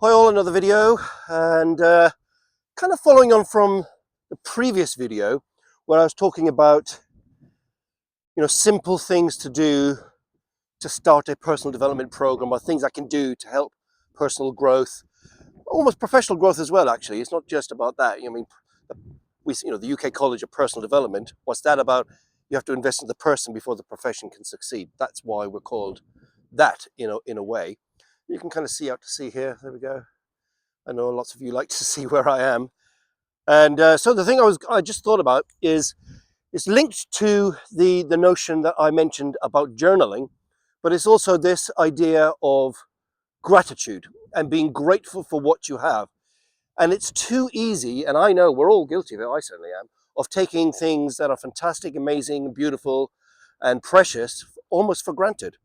Hi all, another video, and kind of following on from the previous video where I was talking about simple things to do to start a personal development program, or things I can do to help personal growth, almost professional growth as well. Actually, it's not just about that. I mean, the UK College of Personal Development. What's that about? You have to invest in the person before the profession can succeed. That's why we're called that, in a way. You can kind of see out to sea here. There we go. I know lots of you like to see where I am. And so the thing I just thought about is it's linked to the notion that I mentioned about journaling, but it's also this idea of gratitude and being grateful for what you have. And it's too easy, and I know we're all guilty of it, I certainly am, of taking things that are fantastic, amazing, beautiful, and precious almost for granted.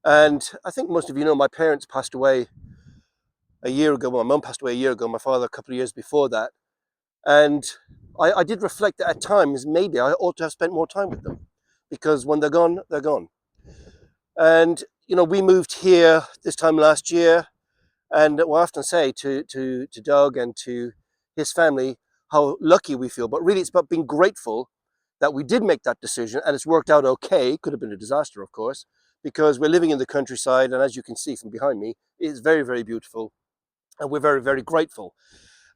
And I think most of you know my parents passed away a year ago. My mum passed away a year ago, my father a couple of years before that. And I did reflect that at times, maybe I ought to have spent more time with them, because when they're gone, they're gone. And, we moved here this time last year, and I often say to Doug and to his family how lucky we feel, but really it's about being grateful that we did make that decision and it's worked out okay. Could have been a disaster, of course, because we're living in the countryside, and as you can see from behind me, it's very, very beautiful, and we're very, very grateful.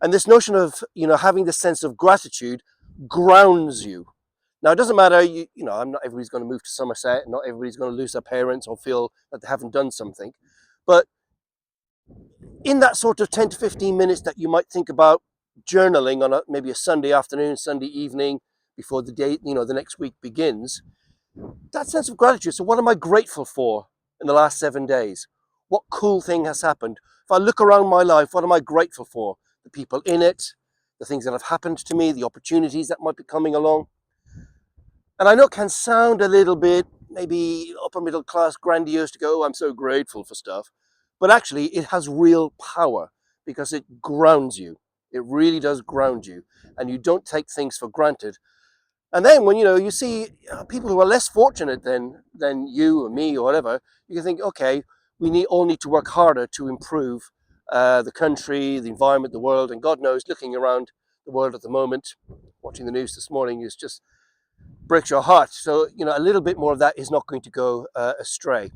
And this notion of, having this sense of gratitude grounds you. Now, it doesn't matter, I'm not everybody's going to move to Somerset, not everybody's going to lose their parents or feel that they haven't done something. But in that sort of 10 to 15 minutes that you might think about journaling on maybe a Sunday afternoon, Sunday evening, before the day, the next week begins, that sense of gratitude. So what am I grateful for in the last 7 days? What cool thing has happened? If I look around my life, what am I grateful for? The people in it, the things that have happened to me, the opportunities that might be coming along. And I know it can sound a little bit maybe upper middle class, grandiose to go, oh, I'm so grateful for stuff. But actually it has real power because it grounds you. It really does ground you, and you don't take things for granted. And then when you see people who are less fortunate than you or me or whatever, you can think, okay, we all need to work harder to improve the country, the environment, the world, and God knows, looking around the world at the moment, watching the news this morning is just breaks your heart. So a little bit more of that is not going to go astray.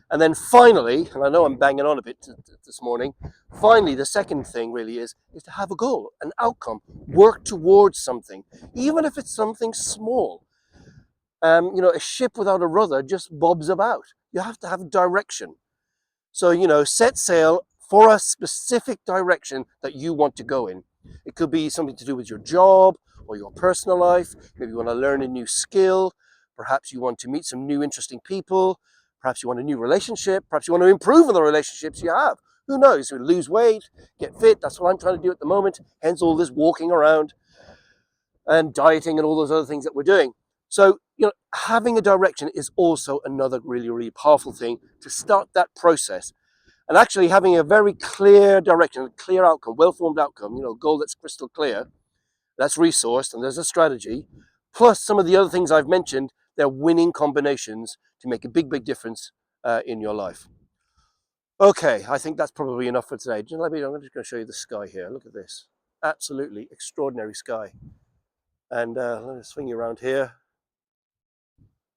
And then finally, and I know I'm banging on a bit this morning, finally the second thing really is to have a goal, an outcome, work towards something, even if it's something small. A ship without a rudder just bobs about. You have to have direction. So, set sail for a specific direction that you want to go in. It could be something to do with your job or your personal life. Maybe you want to learn a new skill. Perhaps you want to meet some new interesting people. Perhaps you want a new relationship. Perhaps you want to improve on the relationships you have. Who knows? Lose weight, get fit. That's what I'm trying to do at the moment. Hence all this walking around and dieting and all those other things that we're doing. So, having a direction is also another really, really powerful thing to start that process. And actually having a very clear direction, a clear outcome, well-formed outcome, a goal that's crystal clear, that's resourced, and there's a strategy, plus some of the other things I've mentioned, they're winning combinations to make a big, big difference in your life. Okay, I think that's probably enough for today. I'm just going to show you the sky here. Look at this. Absolutely extraordinary sky. And let me swing you around here.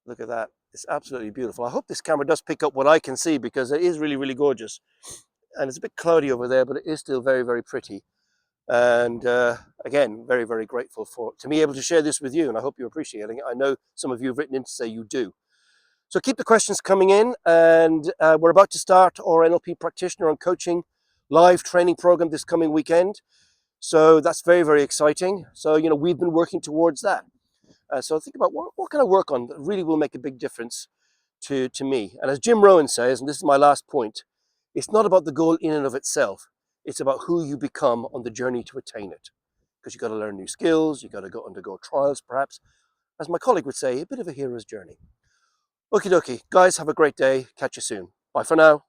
Look at that. It's absolutely beautiful. I hope this camera does pick up what I can see, because it is really, really gorgeous. And it's a bit cloudy over there, but it is still very, very pretty. And again, very, very grateful to be able to share this with you, and I hope you're appreciating it. I know some of you have written in to say you do. So keep the questions coming in, and we're about to start our NLP practitioner and coaching live training program this coming weekend. So that's very, very exciting. So, we've been working towards that. So think about what can I work on that really will make a big difference to me. And as Jim Rohn says, and this is my last point, it's not about the goal in and of itself. It's about who you become on the journey to attain it. Because you've got to learn new skills, you've got to undergo trials, perhaps. As my colleague would say, a bit of a hero's journey. Okie dokie, guys, have a great day. Catch you soon. Bye for now.